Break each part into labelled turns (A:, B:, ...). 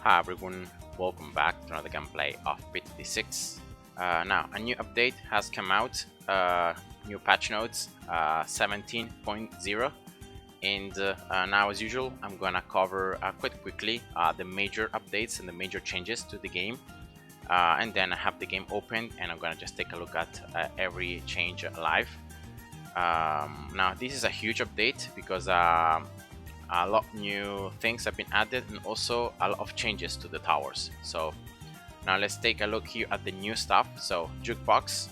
A: Hi everyone, welcome back to another gameplay of Bit56. Now, a new update has come out, new patch notes 17.0, and now as usual I'm gonna cover quite quickly the major updates and the major changes to the game, and then I have the game open and I'm gonna just take a look at every change live. Now this is a huge update because a lot of new things have been added and also a lot of changes to the towers. So now let's take a look here at the new stuff. So Jukebox,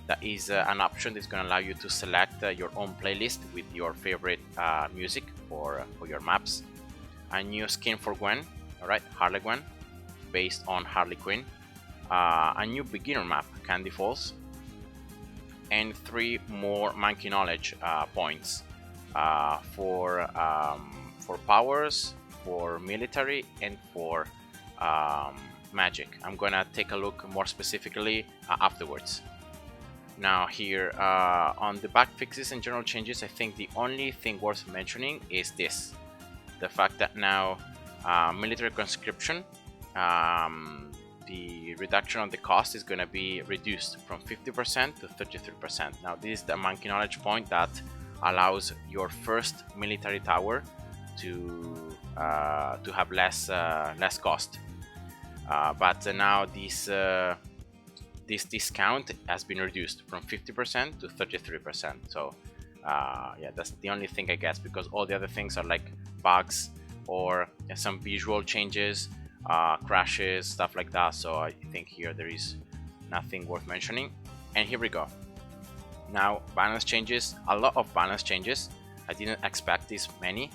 A: that is an option that's going to allow you to select your own playlist with your favorite music for your maps. A new skin for Gwen, alright, Harley Gwen, based on Harley Quinn. A new beginner map, Candy Falls, and 3 more monkey knowledge points for powers, for military, and for magic. I'm gonna take a look more specifically afterwards. Now here on the bug fixes and general changes, I think the only thing worth mentioning is this: the fact that now military conscription, the reduction on the cost is going to be reduced from 50% to 33%. Now this is the monkey knowledge point that allows your first military tower to have less cost, but now this discount has been reduced from 50% to 33%. So yeah, that's the only thing I guess, because all the other things are like bugs or some visual changes, crashes, stuff like that. So I think here there is nothing worth mentioning. And here we go. Now balance changes, a lot of balance changes. I didn't expect this many,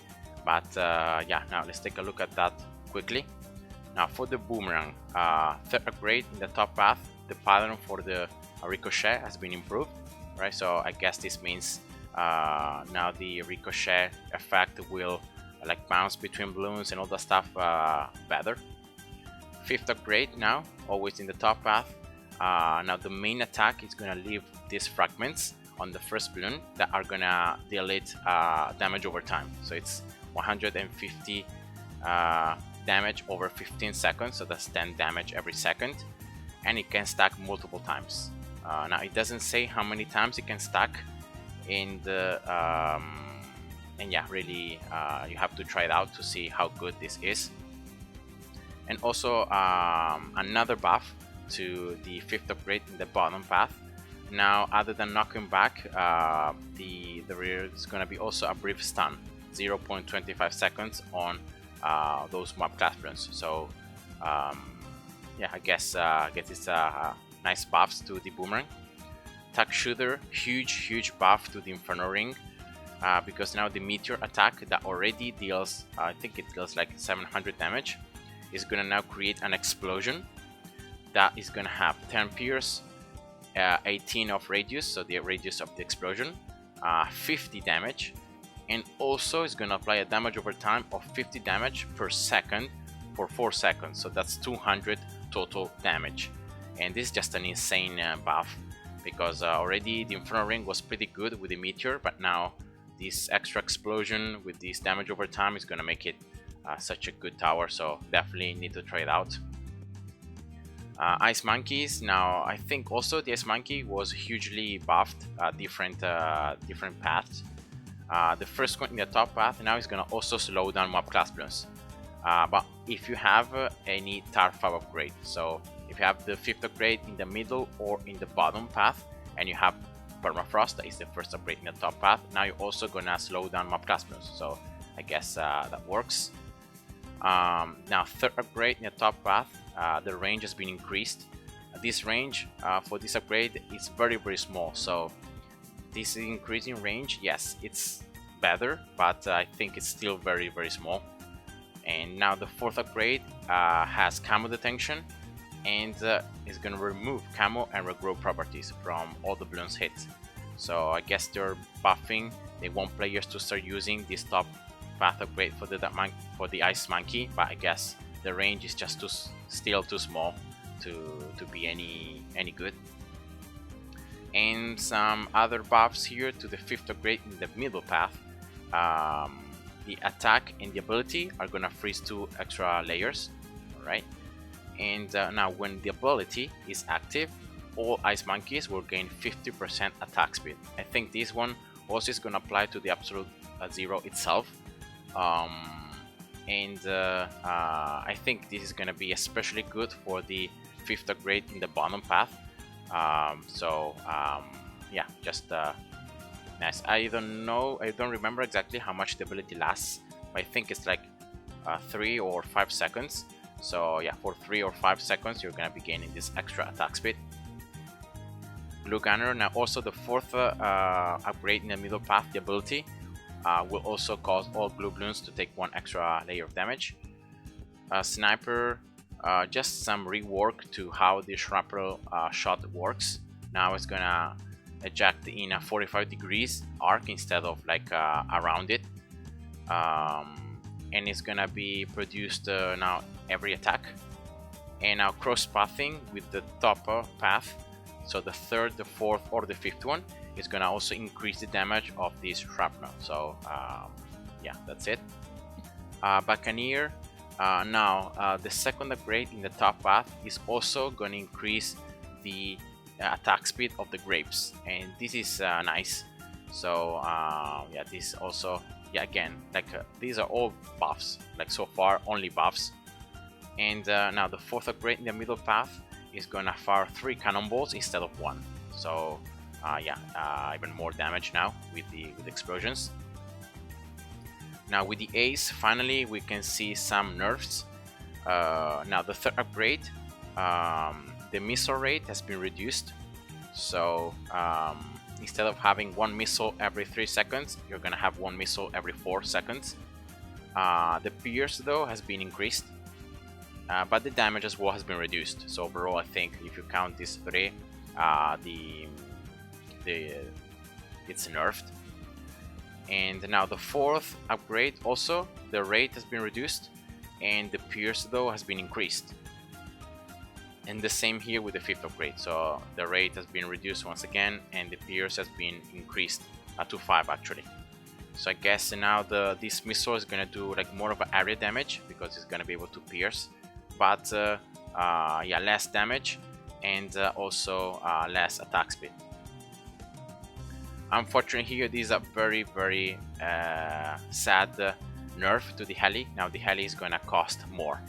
A: but yeah, now let's take a look at that quickly. Now for the Boomerang, 3rd upgrade in the top path, the pattern for the ricochet has been improved, right? So I guess this means now the ricochet effect will like bounce between balloons and all that stuff better. 5th upgrade now, always in the top path. Now the main attack is gonna leave these fragments on the first balloon that are gonna delete damage over time. So it's 150 damage over 15 seconds, so that's 10 damage every second, and it can stack multiple times. Now it doesn't say how many times it can stack in the and yeah, really you have to try it out to see how good this is. And also another buff to the 5th upgrade in the bottom path. Now, other than knocking back, the rear is going to be also a brief stun, 0.25 seconds on those mob class Bloons. So yeah, I guess it's nice buffs to the Boomerang. Attack Shooter, huge buff to the Inferno Ring, because now the meteor attack that already deals, I think it deals like 700 damage, is gonna now create an explosion that is gonna have 10 pierce, 18 of radius, so the radius of the explosion, 50 damage, and also is gonna apply a damage over time of 50 damage per second for 4 seconds. So that's 200 total damage, and this is just an insane buff, because already the Inferno Ring was pretty good with the meteor, but now this extra explosion with this damage over time is gonna make it such a good tower. So definitely need to try it out. Ice Monkeys, now I think also the Ice Monkey was hugely buffed, different paths. The first one in the top path now is gonna also slow down mob class Bloons, but if you have any Tar 5 upgrade, so if you have the 5th upgrade in the middle or in the bottom path, and you have Permafrost, that is the first upgrade in the top path, now you're also gonna slow down mob class Bloons. So I guess that works. Now 3rd upgrade in the top path, the range has been increased. This range for this upgrade is very small, so this increasing range, yes, it's better, but I think it's still very small. And now the 4th upgrade has camo detection, and is going to remove camo and regrow properties from all the Bloons hit. So I guess they're buffing, they want players to start using this top path upgrade for the Ice Monkey, but I guess the range is just still too small to be any good. And some other buffs here to the 5th upgrade in the middle path. The attack and the ability are gonna freeze 2 extra layers. right? And now when the ability is active, all ice monkeys will gain 50% attack speed. I think this one also is going to apply to the absolute zero itself. I think this is going to be especially good for the 5th upgrade in the bottom path. Yeah, just nice. I don't remember exactly how much the ability lasts, but I think it's like 3 or 5 seconds. So yeah, for 3 or 5 seconds you're gonna be gaining this extra attack speed. Glue Gunner, now also the 4th upgrade in the middle path, the ability will also cause all glue balloons to take 1 extra layer of damage. Sniper, just some rework to how the shrapnel shot works. Now it's gonna eject in a 45 degrees arc instead of like around it, and it's gonna be produced now every attack. And now cross pathing with the top path, so the 3rd, the 4th, or the 5th one is gonna also increase the damage of this shrapnel. So yeah, that's it. Buccaneer, now the 2nd upgrade in the top path is also gonna increase the attack speed of the grapes, and this is nice. So yeah, this also, yeah, again, like these are all buffs, like so far only buffs. And now the 4th upgrade in the middle path is gonna fire 3 cannonballs instead of 1. So yeah, even more damage now with the explosions. Now with the ace, finally we can see some nerfs. Now the 3rd upgrade, the missile rate has been reduced. So instead of having 1 missile every 3 seconds, you're gonna have 1 missile every 4 seconds. The pierce though has been increased, but the damage as well has been reduced. So overall, I think if you count these 3, it's nerfed. And now the 4th upgrade, also the rate has been reduced, and the pierce though has been increased. And the same here with the 5th upgrade, so the rate has been reduced once again, and the pierce has been increased to 5 actually. So I guess now this missile is gonna do like more of an area damage because it's gonna be able to pierce, but yeah, less damage and also less attack speed. Unfortunately here, these are very sad nerf to the heli. Now the heli is gonna cost more.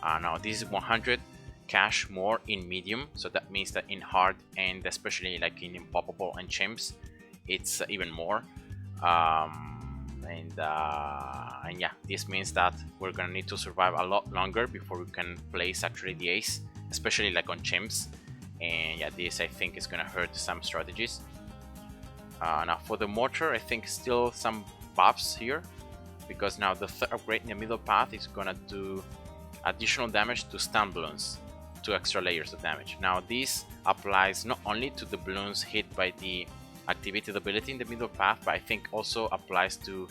A: Now this is 100 cash more in medium, so that means that in hard and especially like in impoppable and chimps, it's even more. And yeah, this means that we're gonna need to survive a lot longer before we can place actually the ace, especially like on chimps. And yeah, this I think is gonna hurt some strategies. Now for the mortar, I think still some buffs here, because now the 3rd upgrade in the middle path is gonna do additional damage to stun balloons, 2 extra layers of damage. Now this applies not only to the balloons hit by the activated ability in the middle path, but I think also applies to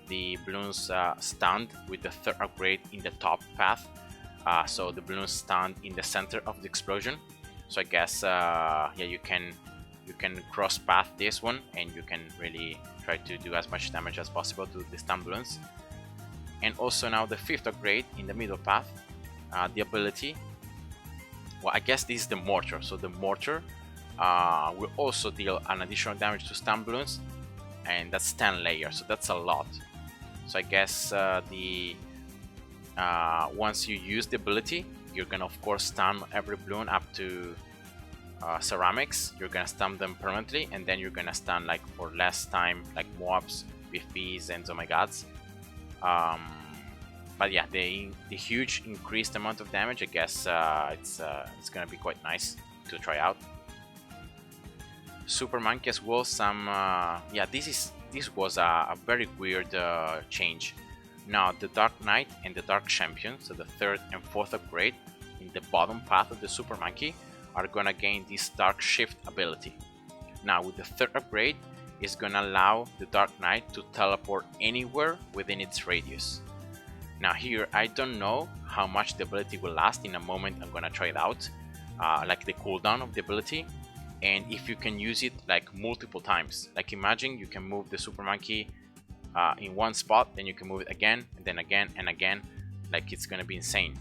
A: the balloons stunned with the 3rd upgrade in the top path. So the balloons stunned in the center of the explosion. So I guess yeah, you can cross path this one, and you can really try to do as much damage as possible to the stun balloons. And also now the 5th upgrade in the middle path, the ability, well, I guess this is the mortar, so the mortar will also deal an additional damage to stun balloons, and that's 10 layers, so that's a lot. So I guess once you use the ability, you're gonna of course stun every balloon up to ceramics. You're gonna stun them permanently, and then you're gonna stun like for less time, like mobs, BFBs, and oh my gods. But yeah, the huge increased amount of damage, I guess it's gonna be quite nice to try out. Super Monkey as well. Some yeah, this was a very weird change. Now the Dark Knight and the Dark Champion, so the 3rd and 4th upgrade in the bottom path of the Super Monkey, are gonna gain this Dark Shift ability. Now with the 3rd upgrade, it's gonna allow the Dark Knight to teleport anywhere within its radius. Now here, I don't know how much the ability will last. In a moment I'm gonna try it out, like the cooldown of the ability, and if you can use it like multiple times. Like imagine you can move the Super Monkey in one spot, then you can move it again, and then again and again. Like it's gonna be insane.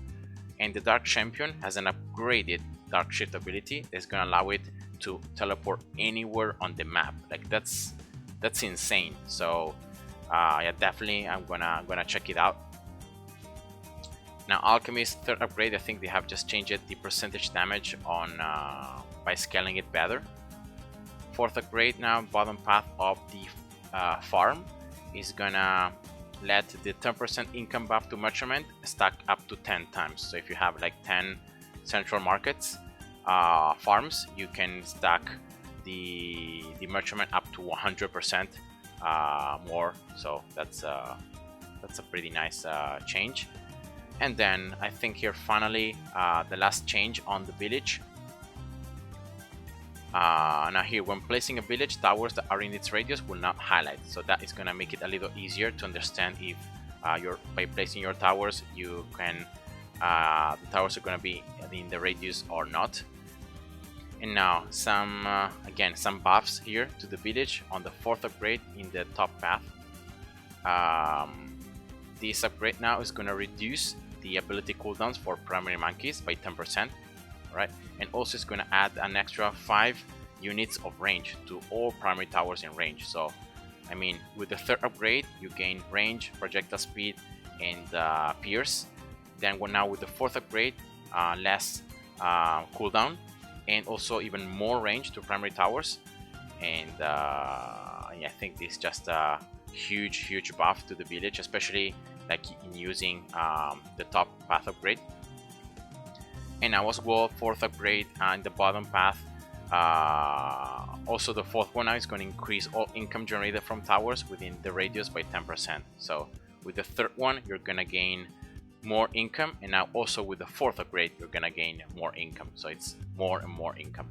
A: And the Dark Champion has an upgraded Dark Shift ability that's gonna allow it to teleport anywhere on the map. Like that's insane. So yeah, definitely I'm gonna check it out. Now Alchemist third upgrade, I think they have just changed the percentage damage on by scaling it better. Fourth upgrade, now bottom path of the farm is gonna let the 10% income buff to measurement stack up to 10 times. So if you have like 10 central markets farms, you can stack the measurement up to 100% more. So that's a pretty nice change. And then I think here finally the last change on the village. Now here, when placing a village, towers that are in its radius will not highlight. So that is going to make it a little easier to understand if by placing your towers, you can the towers are going to be in the radius or not. And now some again some buffs here to the village on the fourth upgrade in the top path. This upgrade now is going to reduce the ability cooldowns for primary monkeys by 10%, right? And also it's going to add an extra 5 units of range to all primary towers in range. So I mean, with the third upgrade you gain range, projectile speed, and pierce. Then now with the fourth upgrade, less cooldown and also even more range to primary towers. And yeah, I think this is just a huge buff to the village, especially like in using the top path upgrade. And now as well, fourth upgrade in the bottom path. Also the fourth one now is going to increase all income generated from towers within the radius by 10%. So with the third one you're gonna gain more income, and now also with the fourth upgrade you're gonna gain more income. So it's more and more income.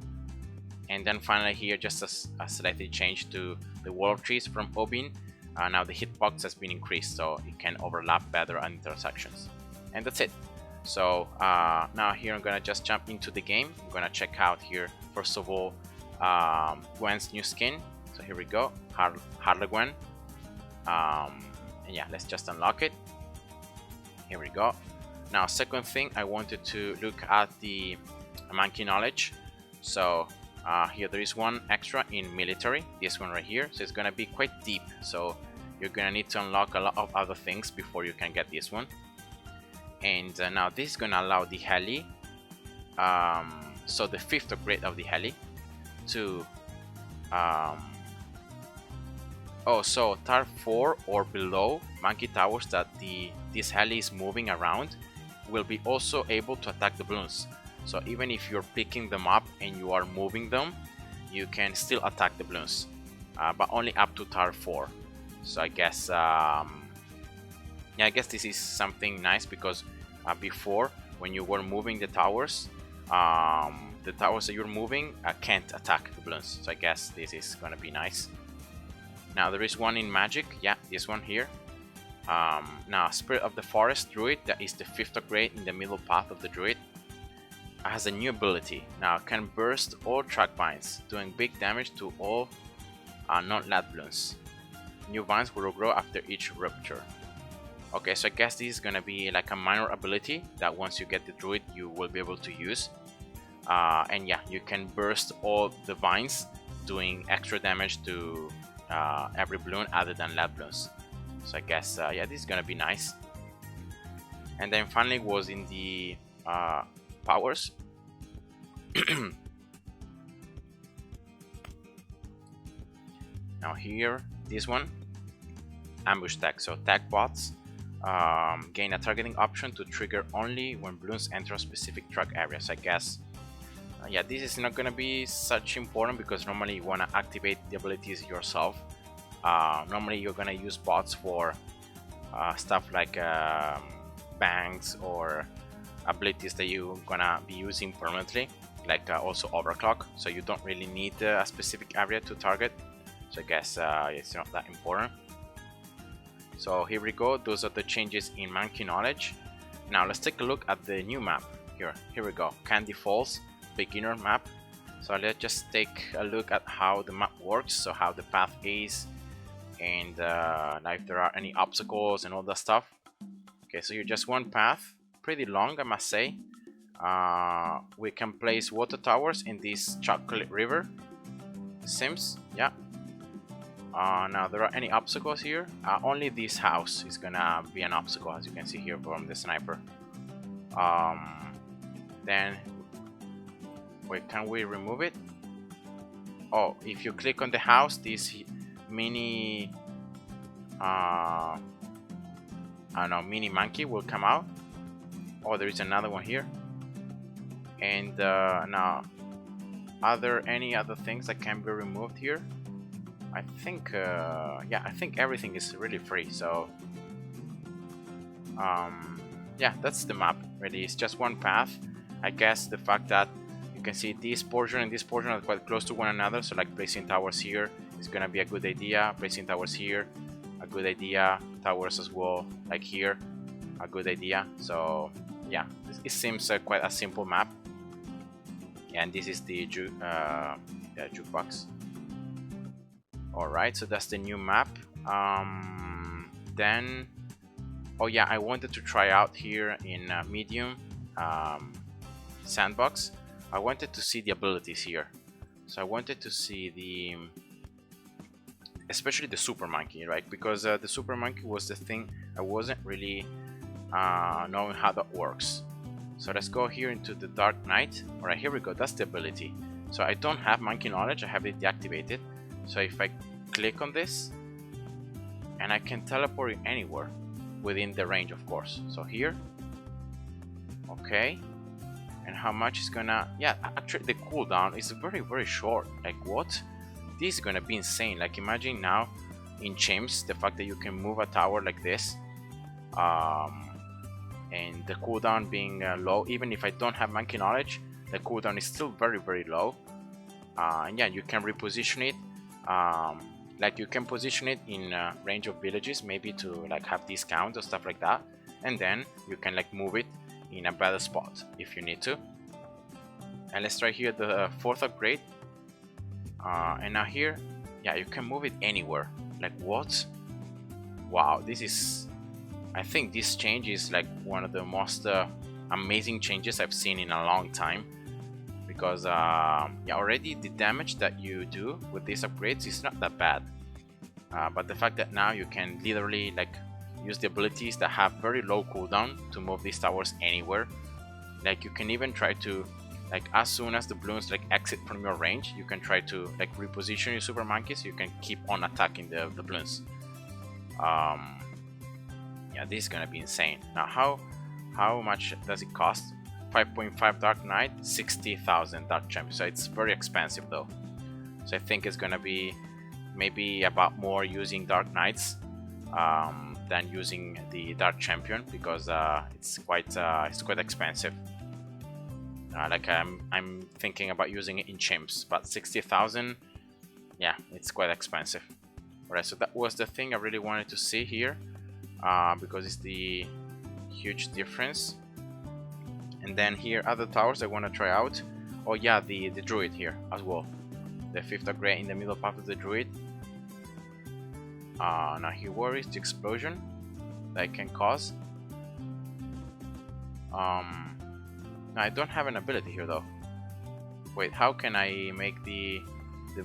A: And then finally here, just a slightly change to the wall of trees from Obin. Now the hitbox has been increased, so it can overlap better on intersections. And that's it. So now here I'm gonna just jump into the game. I'm gonna check out here first of all Gwen's new skin. So here we go, Harlequin. And yeah, let's just unlock it. Here we go. Now second thing, I wanted to look at the monkey knowledge. So here there is one extra in military, this one right here. So it's gonna be quite deep, so you're gonna need to unlock a lot of other things before you can get this one. And now this is gonna allow the heli, so the fifth upgrade of the heli to so tar 4 or below monkey towers that this heli is moving around will be also able to attack the balloons. So even if you're picking them up and you are moving them, you can still attack the balloons, but only up to tar 4. So I guess yeah, I guess this is something nice, because before, when you were moving the towers that you're moving can't attack the balloons. So I guess this is gonna be nice. Now there is one in magic, yeah, this one here. Now Spirit of the Forest Druid, that is the fifth upgrade in the middle path of the Druid, has a new ability. Now can burst all track vines, doing big damage to all non-lad balloons. New vines will grow after each rupture. Okay, so I guess this is gonna be like a minor ability that once you get the Druid you will be able to use. And yeah, you can burst all the vines, doing extra damage to every balloon other than lad balloons. So I guess yeah, this is gonna be nice. And then finally was in the powers. Now here, this one, ambush tag. So tag bots gain a targeting option to trigger only when balloons enter a specific track area. So I guess yeah, this is not gonna be such important, because normally you want to activate the abilities yourself. Normally you're gonna use bots for stuff like bangs or abilities that you're gonna be using permanently, like also overclock. So you don't really need a specific area to target. So I guess it's not that important. So here we go, those are the changes in monkey knowledge. Now let's take a look at the new map. Here we go, Candy Falls beginner map. So let's just take a look at how the map works, so how the path is, and now if there are any obstacles and all that stuff. Okay, so you're just one path pretty long, I must say. We can place water towers in this chocolate river, it seems. Yeah. Now there are any obstacles here? Only this house is gonna be an obstacle, as you can see here from the sniper. Then wait, can we remove it? Oh, if you click on the house, this mini I don't know, mini monkey will come out. Oh, there is another one here. And now, are there any other things that can be removed here? I think yeah, I think everything is really free. So yeah, that's the map. Really, it's just one path. I guess the fact that you can see this portion and this portion are quite close to one another, so like placing towers here is gonna be a good idea. Placing towers here, a good idea. Towers as well, like here, a good idea. So yeah, it seems quite a simple map. And this is the jukebox. Alright, so that's the new map. Then, oh yeah, I wanted to try out here in medium sandbox. I wanted to see the abilities here. So I wanted to see the, especially the super monkey, right? Because the super monkey was the thing I wasn't really knowing how that works. So let's go here into the Dark Knight. Alright, here we go. That's the ability. So I don't have monkey knowledge. I have it deactivated. So if I click on this, and I can teleport it anywhere within the range, of course. So here, okay. And how much is gonna? Yeah, actually the cooldown is very short. Like what? This is gonna be insane. Like imagine now in chimps, the fact that you can move a tower like this, and the cooldown being low. Even if I don't have monkey knowledge, the cooldown is still very low. And yeah, you can reposition it. Like you can position it in range of villages, maybe to like have discounts or stuff like that, and then you can like move it in a better spot if you need to. And let's try here the 4th upgrade. And now here, yeah, you can move it anywhere. Like what? Wow, this is, I think this change is like one of the most amazing changes I've seen in a long time. Because yeah, already the damage that you do with these upgrades is not that bad, but the fact that now you can literally like use the abilities that have very low cooldown to move these towers anywhere. Like you can even try to, like as soon as the Bloons like exit from your range, you can try to like reposition your super monkeys. You can keep on attacking the Bloons. Yeah, this is gonna be insane. Now how much does it cost? 5.5 Dark Knight, 60,000 Dark Champion. So it's very expensive though. So I think it's gonna be maybe about more using Dark Knights than using the Dark Champion, because it's quite expensive. Like I'm thinking about using it in chimps, but 60,000, yeah, it's quite expensive. Alright, so that was the thing I really wanted to see here, because it's the huge difference. And then here other towers I want to try out. Oh yeah, the Druid here as well. The 5th upgrade in the middle path of the Druid. Now here, where is the explosion that I can cause? Now I don't have an ability here though. Wait, how can I make the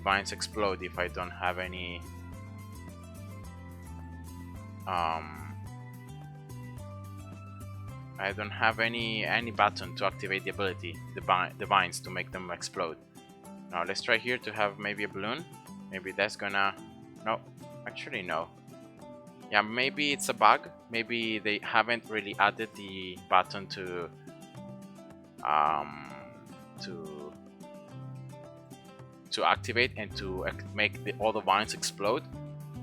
A: vines explode if I don't have any I don't have any button to activate the ability, the vines, to make them explode. Now let's try here to have maybe a balloon. Maybe that's gonna, no, actually no. Yeah, maybe it's a bug. Maybe they haven't really added the button to activate and to make all the vines explode.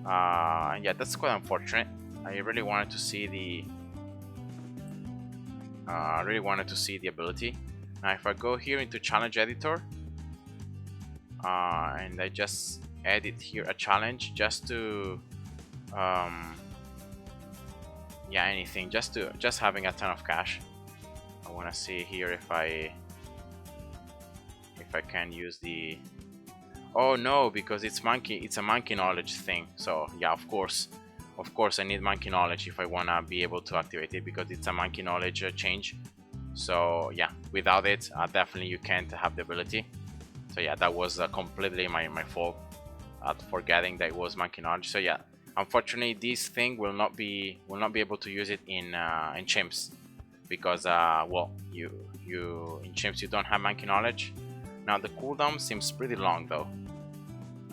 A: Yeah, that's quite unfortunate. I really wanted to see the ability. Now if I go here into challenge editor, and I just edit here a challenge just to yeah, anything, just having a ton of cash. I want to see here if I can use the, oh no, because it's a monkey knowledge thing. So yeah, of course of course I need monkey knowledge if I want to be able to activate it, because it's a monkey knowledge change. So yeah, without it definitely you can't have the ability. So yeah, that was completely my fault at forgetting that it was monkey knowledge. So yeah, unfortunately this thing will not be able to use it in chimps, because well, you in chimps you don't have monkey knowledge. Now the cooldown seems pretty long though,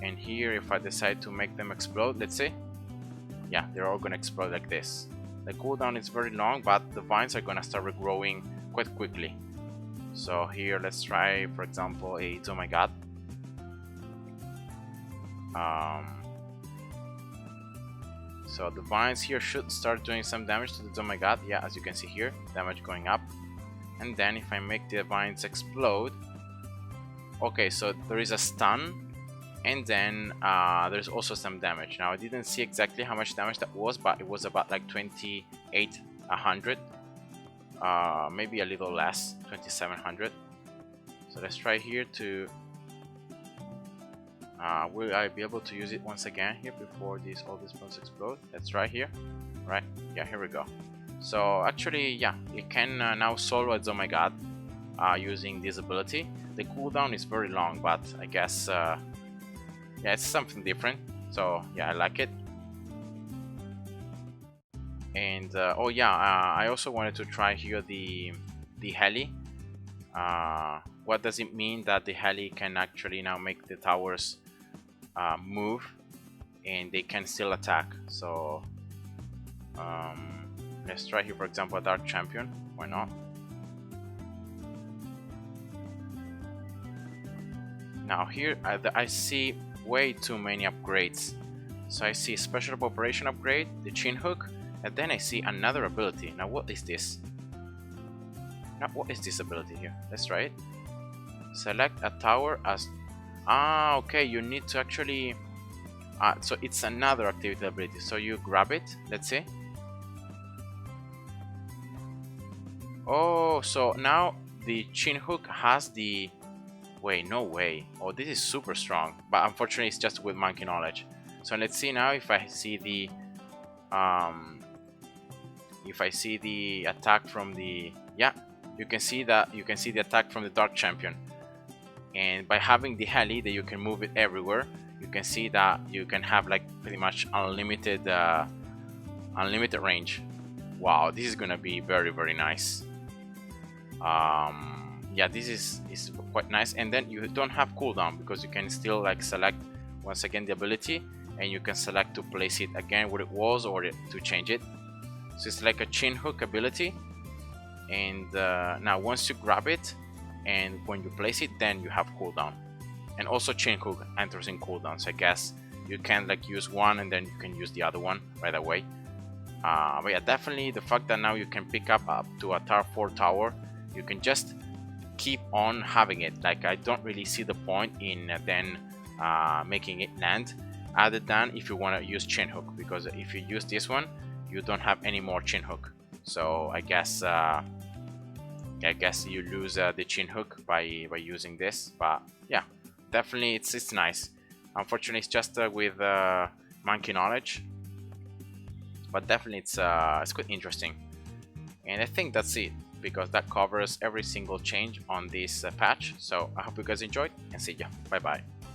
A: and here if I decide to make them explode, let's see, yeah, they're all gonna explode like this. The cooldown is very long, but the vines are gonna start regrowing quite quickly. So here let's try, for example, a oh my god. So the vines here should start doing some damage to the oh my god. Yeah, as you can see here, damage going up. And then if I make the vines explode, okay, so there is a stun, and then there's also some damage. Now I didn't see exactly how much damage that was, but it was about like 2800, maybe a little less, 2700. So let's try here to will I be able to use it once again here before all these bones explode? Let's try here. Right, yeah, here we go. So actually, yeah, you can now solo a oh my god using this ability. The cooldown is very long, but I guess yeah, it's something different. So yeah, I like it. And oh yeah, I also wanted to try here the heli. What does it mean that the heli can actually now make the towers move and they can still attack? So let's try here, for example, a dark champion. Why not? Now here I see way too many upgrades. So I see special operation upgrade, the chin hook, and then I see another ability. Now what is this? Now what is this ability here? Let's try it. Select a tower as... Ah, okay, you need to actually... so it's another activity ability. So you grab it, let's see. Oh, so now the chin hook has the... Wait, no way. Oh, this is super strong. But unfortunately, it's just with monkey knowledge. So let's see now if I see the... if I see the attack from the... Yeah, you can see that. You can see the attack from the dark champion. And by having the heli that you can move it everywhere, you can see that you can have like pretty much unlimited unlimited range. Wow, this is gonna be very, very nice. Yeah, this is quite nice. And then you don't have cooldown, because you can still like select once again the ability, and you can select to place it again where it was or to change it. So it's like a chin hook ability. And now once you grab it and when you place it, then you have cooldown. And also chin hook enters in cooldown, so I guess you can like use one and then you can use the other one right away. But yeah, definitely the fact that now you can pick up to a tier 4 tower, you can just keep on having it. Like, I don't really see the point in then making it land, other than if you want to use chin hook, because if you use this one you don't have any more chin hook. So I guess you lose the chin hook by using this. But yeah, definitely it's nice. Unfortunately, it's just with monkey knowledge, but definitely it's quite interesting. And I think that's it, because that covers every single change on this patch. So I hope you guys enjoyed, and see ya. Bye bye.